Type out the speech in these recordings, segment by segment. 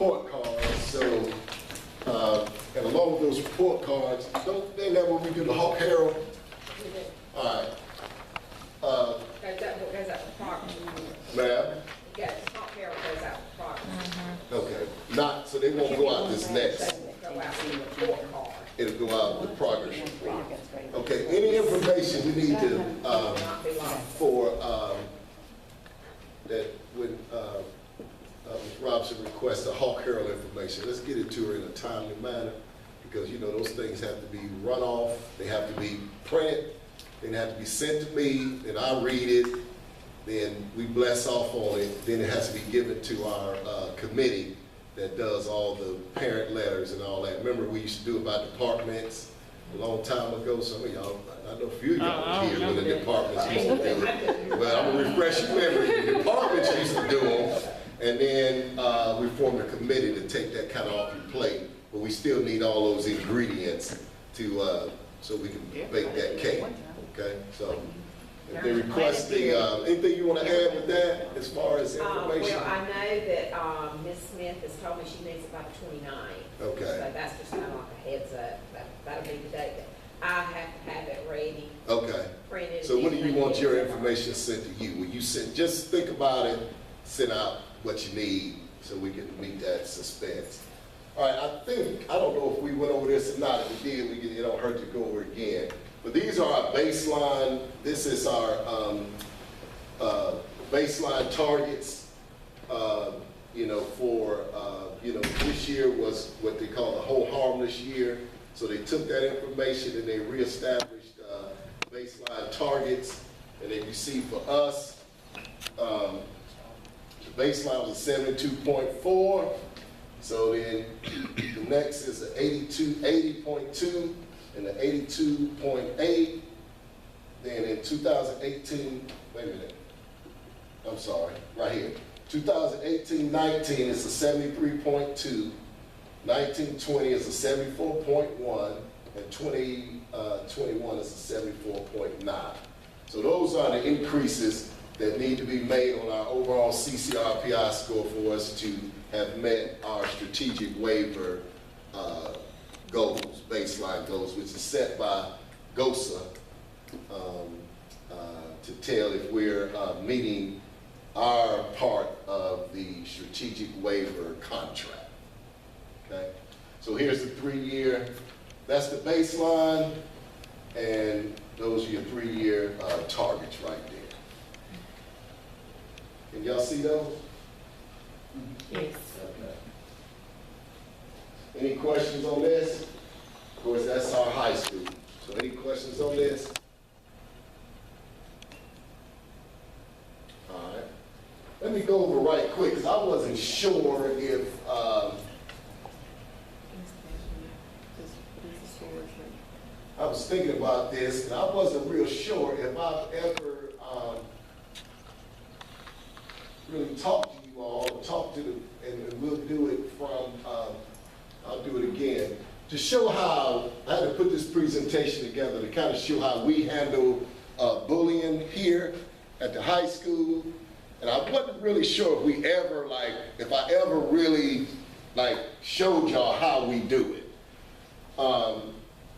report cards, so, and along with those report cards, don't they that when we do the Hawk Herald? All right. Goes out for progress. Ma'am? Yeah, the Hawk Herald goes out for progress. Okay, not, so they won't go out this next, Go out for the report card. it'll go out the progress report. Okay, any information we need to, Not be long. for, that when, Ms. Robinson requests the Hawk Herald information, let's get it to her in a timely manner, because you know, those things have to be run off, they have to be printed, they have to be sent to me, and I read it, then we bless off on it, then it has to be given to our, committee that does all the parent letters and all that. Remember, we used to do about departments a long time ago, some of y'all, I know a few of y'all were here when the departments used to do it. Well, I'm gonna refresh your memory, the departments used to do them, and then we formed a committee to take that kind of off your plate, but we still need all those ingredients to, so we can bake that cake, okay? So, if they request the, anything you wanna add with that, as far as information? Well, I know that, Ms. Smith has told me she needs it by the 29th. Okay. So that's just kind of like a heads up. That'll be the date that I have to have it ready, Okay. printed. So when do you everything want your is. information sent to you? Will you send, just think about it, send out what you need so we can meet that suspense. All right, I don't know if we went over this or not. If we did, it don't hurt to go over it again. But these are our baseline, this is our baseline targets, you know, for, you know, this year was what they call the whole harmless year. So they took that information and they reestablished baseline targets. And then you see for us, the baseline was a 72.4. So then the next is the 80.2 and the 82.8. Then in 2018, wait a minute, I'm sorry, right here. 2018-19 is a 73.2, 19-20 is a 74.1, and 2021 is a 74.9. So those are the increases that need to be made on our overall CCRPI score for us to have met our strategic waiver goals, baseline goals, which is set by GOSA to tell if we're meeting our part of the strategic waiver contract, okay? So here's the 3-year, that's the baseline, and those are your 3-year targets right there. Can y'all see those? Yes. Okay. Any questions on this? Of course, that's our high school. So any questions on this? All right. Let me go over right quick, because I wasn't sure if, I was thinking about this, and I wasn't real sure if I've ever really talked to you all, or talked to the, and we'll do it from, I'll do it again, to show how, I had to put this presentation together to kind of show how we handle bullying here at the high school. And I wasn't really sure if we ever, like, if I ever really, like, showed y'all how we do it.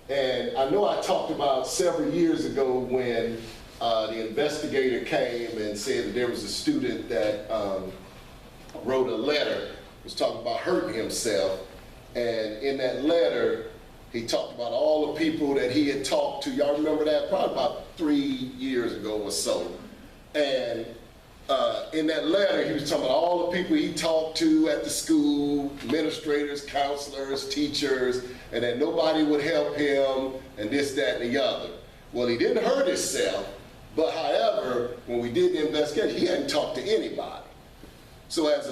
And I know I talked about several years ago when the investigator came and said that there was a student that wrote a letter, was talking about hurting himself. And in that letter, he talked about all the people that he had talked to. Y'all remember that? Probably about 3 years ago or so. And in that letter, he was talking about all the people he talked to at the school, administrators, counselors, teachers, and that nobody would help him, and this, that, and the other. Well, he didn't hurt himself, but however, when we did the investigation, he hadn't talked to anybody. So as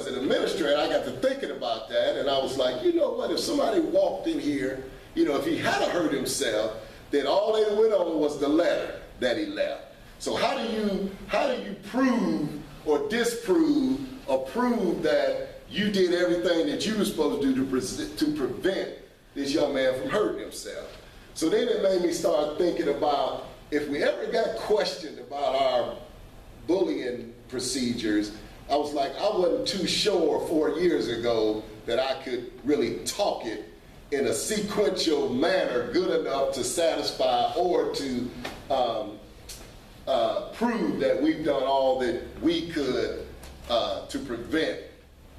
an administrator, I got to thinking about that, and I was like, you know what, if somebody walked in here, you know, if he had hurt himself, then all they went on was the letter that he left. So how do you prove or disprove or prove that you did everything that you were supposed to do to prevent this young man from hurting himself? So then it made me start thinking about if we ever got questioned about our bullying procedures, I was like, I wasn't too sure 4 years ago that I could really talk it in a sequential manner good enough to satisfy or to prove that we've done all that we could to prevent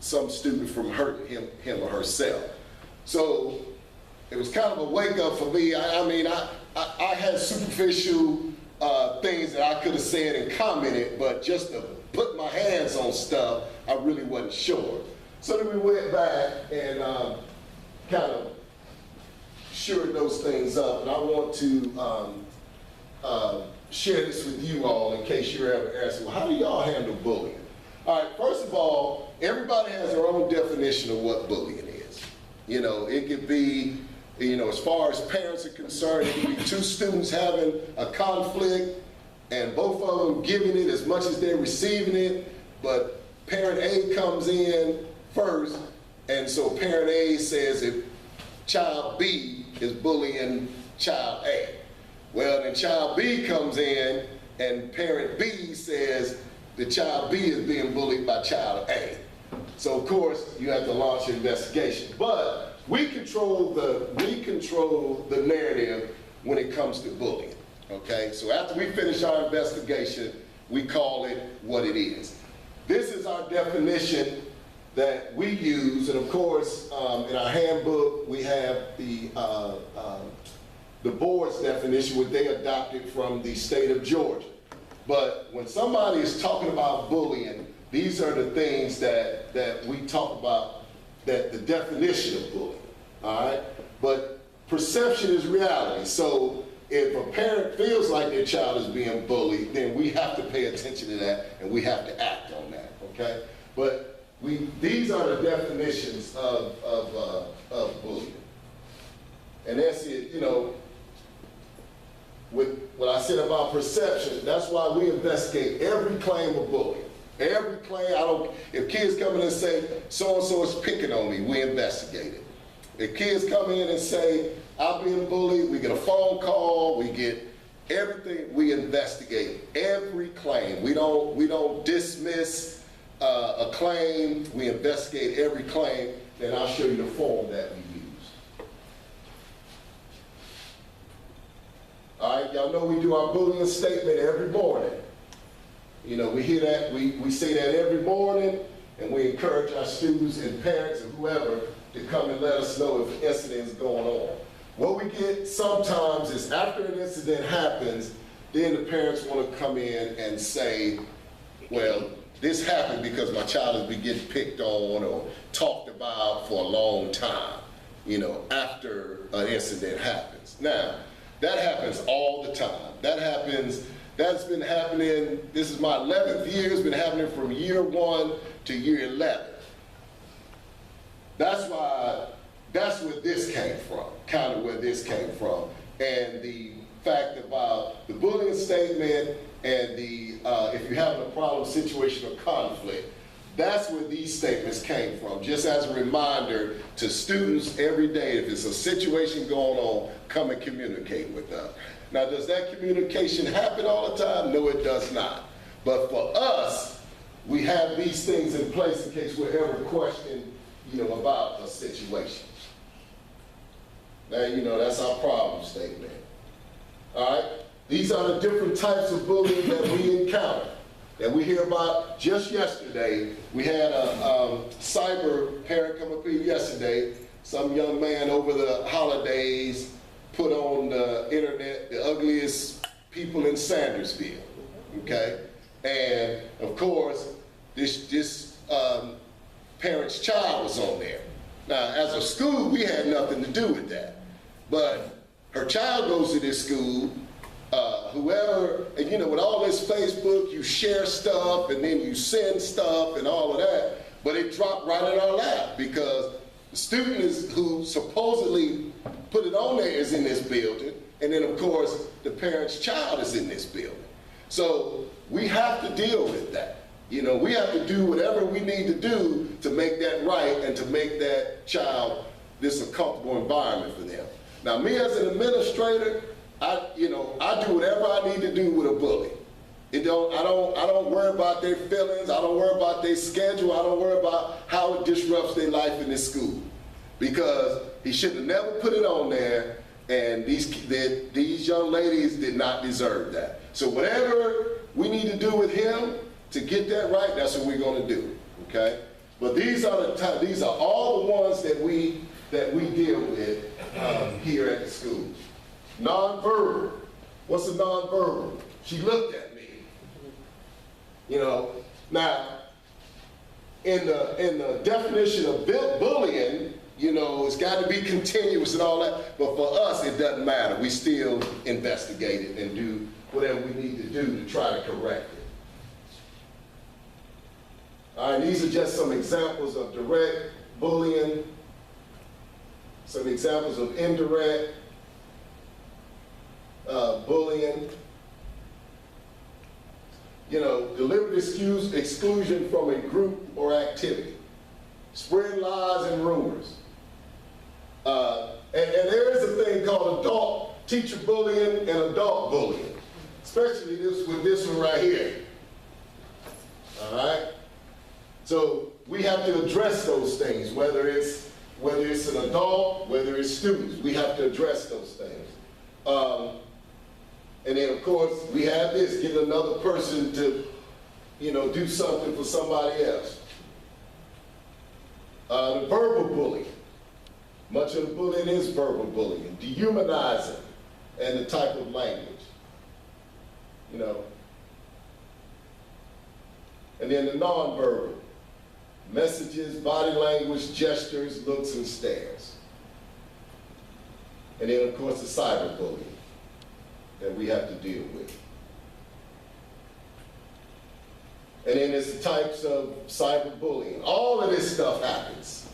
some student from hurting him or herself. So it was kind of a wake up for me. I mean, I had superficial things that I could have said and commented, but just to put my hands on stuff, I really wasn't sure. So then we went back and kind of shored those things up, and I want to share this with you all in case you're ever asking, well, how do y'all handle bullying? All right, first of all, everybody has their own definition of what bullying is. You know, it could be, you know, as far as parents are concerned, it could be two students having a conflict and both of them giving it as much as they're receiving it, but parent A comes in first, and so parent A says if child B is bullying child A. Well, then child B comes in and parent B says the child B is being bullied by child A. So of course you have to launch an investigation. But we control the narrative when it comes to bullying. Okay? So after we finish our investigation, we call it what it is. This is our definition that we use, and of course, in our handbook, we have the board's definition, which they adopted from the state of Georgia. But when somebody is talking about bullying, these are the things that we talk about, that the definition of bullying, all right? But perception is reality. So if a parent feels like their child is being bullied, then we have to pay attention to that and we have to act on that, okay? But these are the definitions of bullying. And that's it, you know, with what I said about perception, that's why we investigate every claim of bullying. Every claim, if kids come in and say, so-and-so is picking on me, we investigate it. If kids come in and say, I'm being bullied, we get a phone call, we get everything, we investigate every claim. We don't dismiss a claim, we investigate every claim, then I'll show you the form that we use. All right, y'all know we do our bullying statement every morning. You know, we hear that, we say that every morning, and we encourage our students and parents and whoever to come and let us know if an incident is going on. What we get sometimes is after an incident happens, then the parents want to come in and say, well, this happened because my child has been getting picked on or talked about for a long time, you know, after an incident happens. Now, that happens all the time. That's been happening, this is my 11th year, it's been happening from year 1 to year 11. That's where this came from, kind of where this came from. And the fact about the bullying statement and the, if you're having a problem, situation, or conflict, that's where these statements came from. Just as a reminder to students every day, if there's a situation going on, come and communicate with us. Now, does that communication happen all the time? No, it does not. But for us, we have these things in place in case we're ever questioned, you know, about a situation. Now, you know, that's our problem statement. All right? These are the different types of bullying that we encounter, that we hear about. Just yesterday, we had a cyber parent come up here yesterday. Some young man over the holidays put on the internet the ugliest people in Sandersville, okay? And of course, this parent's child was on there. Now, as a school, we had nothing to do with that. But her child goes to this school, whoever, and you know, with all this Facebook, you share stuff and then you send stuff and all of that, but it dropped right in our lap because the student who supposedly put it on there is in this building, and then of course, the parent's child is in this building. So we have to deal with that. You know, we have to do whatever we need to do to make that right and to make that child this a comfortable environment for them. Now, me as an administrator, I do whatever I need to do with a bully. I don't worry about their feelings. I don't worry about their schedule. I don't worry about how it disrupts their life in this school. Because he should have never put it on there, and these young ladies did not deserve that. So whatever we need to do with him to get that right, that's what we're going to do, okay? But these are all the ones that we deal with here at the school. Nonverbal. What's a nonverbal? She looked at me. You know, now in the definition of bullying, you know, it's got to be continuous and all that. But for us, it doesn't matter. We still investigate it and do whatever we need to do to try to correct it. All right, these are just some examples of direct bullying, some examples of indirect bullying. You know, deliberate exclusion from a group or activity, spread lies and rumors. And there is a thing called adult teacher bullying and adult bullying, especially with this one right here. All right? So we have to address those things, whether it's an adult, whether it's students, we have to address those things. And then, of course, we have this, get another person to, you know, do something for somebody else. The verbal bullying. Much of the bullying is verbal bullying. Dehumanizing and the type of language. You know. And then the nonverbal. Messages, body language, gestures, looks, and stares. And then, of course, the cyberbullying that we have to deal with. And then there's the types of cyberbullying. All of this stuff happens.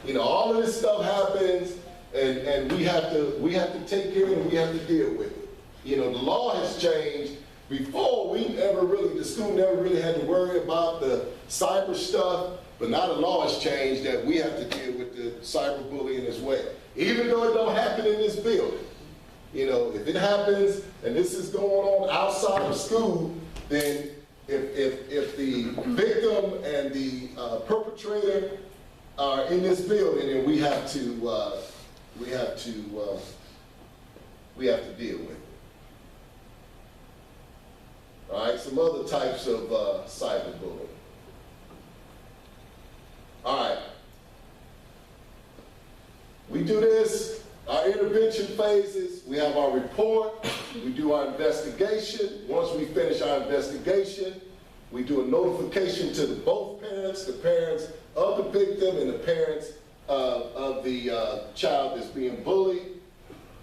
You know, all of this stuff happens, and we have to take care of it and we have to deal with it. You know, the law has changed. Before, the school never really had to worry about the cyber stuff, but now the law has changed that we have to deal with the cyberbullying as well. Even though it don't happen in this building. You know, if it happens and this is going on outside of school, then if the victim and the perpetrator are in this building, then we have to deal with it. All right, some other types of cyberbullying. All right, we do this. Our intervention phases, we have our report, we do our investigation. Once we finish our investigation, we do a notification to both parents, the parents of the victim and the parents of the child that's being bullied.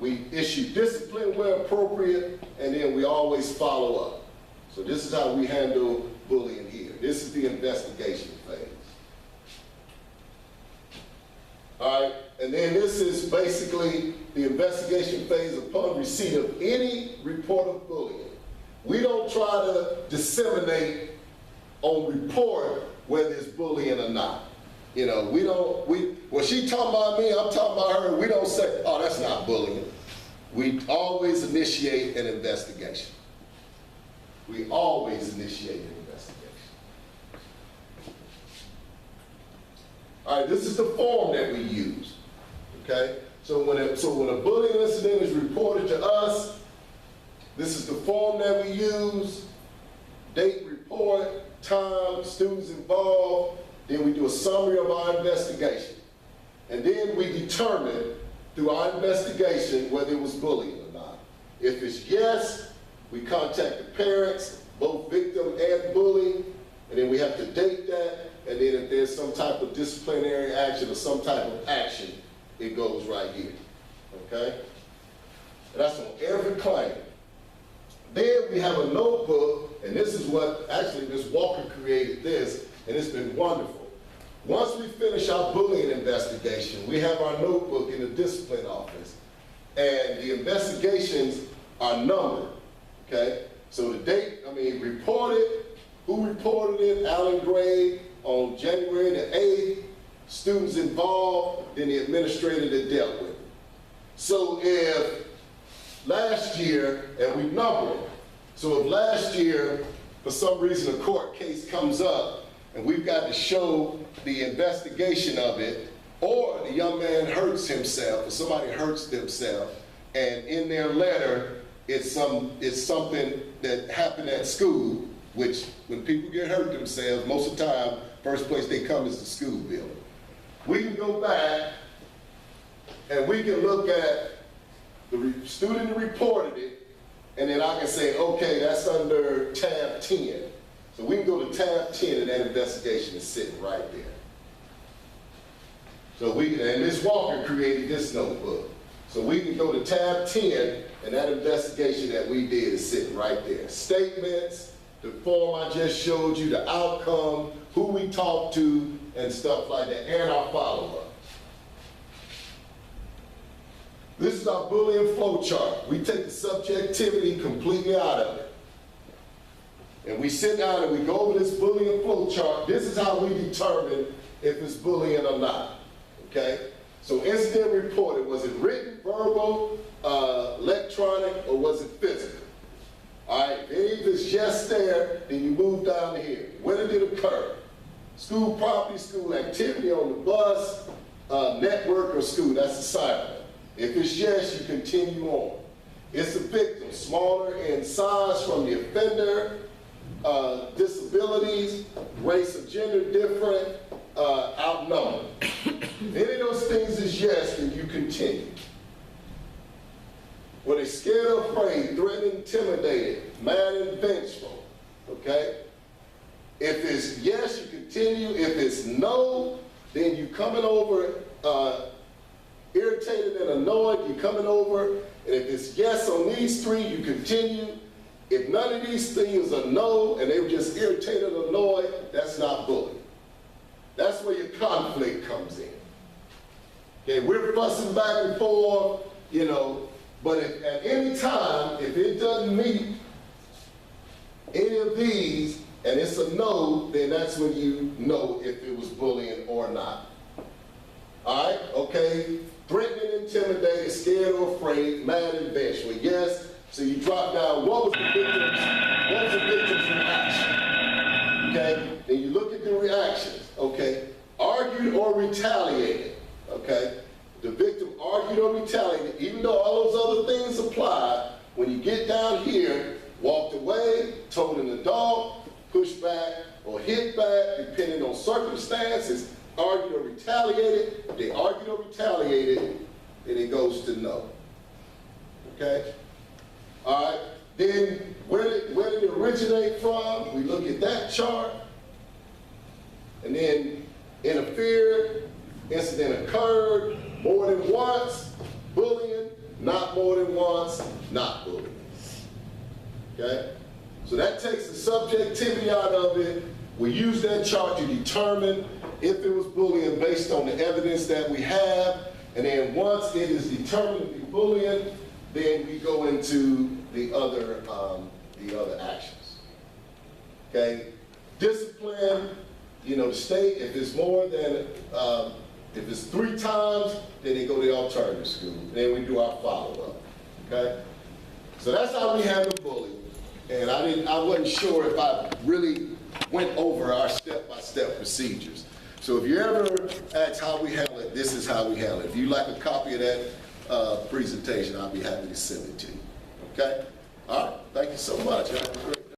We issue discipline where appropriate, and then we always follow up. So this is how we handle bullying here. This is the investigation phase. All right, and then this is basically the investigation phase upon receipt of any report of bullying. We don't try to disseminate on report whether it's bullying or not. You know, when she talking about me, I'm talking about her, we don't say, oh, that's not bullying. We always initiate an investigation. We always initiate an investigation. All right, this is the form that we use, okay? So when a bullying incident is reported to us, this is the form that we use, date, report, time, students involved, then we do a summary of our investigation. And then we determine through our investigation whether it was bullying or not. If it's yes, we contact the parents, both victim and bully, and then we have to date that, and then if there's some type of disciplinary action or some type of action, it goes right here, okay? And that's on every claim. Then we have a notebook, and this is what, actually Ms. Walker created this, and it's been wonderful. Once we finish our bullying investigation, we have our notebook in the discipline office, and the investigations are numbered, okay? So the date, reported, who reported it, Allen Gray, on January the 8th, students involved, then the administrator that dealt with it. So if last year, and we numbered it, So if last year, for some reason, a court case comes up and we've got to show the investigation of it, or the young man hurts himself, or somebody hurts themselves, and in their letter, it's something that happened at school, which when people get hurt themselves, most of the time, first place they come is the school building. We can go back and we can look at the student who reported it, and then I can say, okay, that's under tab 10. So we can go to tab 10 and that investigation is sitting right there. So and Ms. Walker created this notebook. So we can go to tab 10 and that investigation that we did is sitting right there. Statements, the form I just showed you, the outcome, who we talked to, and stuff like that, and our follow-up. This is our Boolean flow chart. We take the subjectivity completely out of it. And we sit down and we go over this Boolean flow chart. This is how we determine if it's Boolean or not, okay? So incident reported, was it written, verbal, electronic, or was it physical? All right, if it's just there, then you move down to here. When did it occur? School property, school activity on the bus, network, or school, that's assignment. If it's yes, you continue on. It's a victim, smaller in size from the offender, disabilities, race or gender different, outnumbered. Any of those things is yes, then you continue. Were they scared or afraid, threatened, intimidated, mad and vengeful, okay? If it's yes, you continue. If it's no, then you coming over irritated and annoyed, you coming over. And if it's yes on these three, you continue. If none of these things are no, and they were just irritated or annoyed, that's not bullying. That's where your conflict comes in. Okay, we're fussing back and forth, you know, but if, at any time, if it doesn't meet any of these, and it's a no, then that's when you know if it was bullying or not. All right, okay, threatening, intimidated, scared or afraid, mad and vengeful. Yes, so you drop down, what was the victim's reaction? Okay, and you look at the reactions, okay? Argued or retaliated, okay? The victim argued or retaliated, even though all those other things apply, when you get down here, walked away, told an adult, pushed back or hit back, depending on circumstances, argued or retaliated. If they argued or retaliated, then it goes to no. Okay? All right. Then where did it originate from? We look at that chart. And then interfered, incident occurred, more than once, bullying, not more than once, not bullying. Okay? So that takes the subjectivity out of it. We use that chart to determine if it was bullying based on the evidence that we have. And then once it is determined to be bullying, then we go into the other actions. Okay? Discipline, you know, the state, if it's more than, if it's 3 times, then they go to the alternative school. Then we do our follow-up. Okay? So that's how we handle bullying. And I wasn't sure if I really went over our step-by-step procedures. So if you ever ask how we handle it, this is how we handle it. If you'd like a copy of that presentation, I'll be happy to send it to you. Okay? All right. Thank you so much. Have a great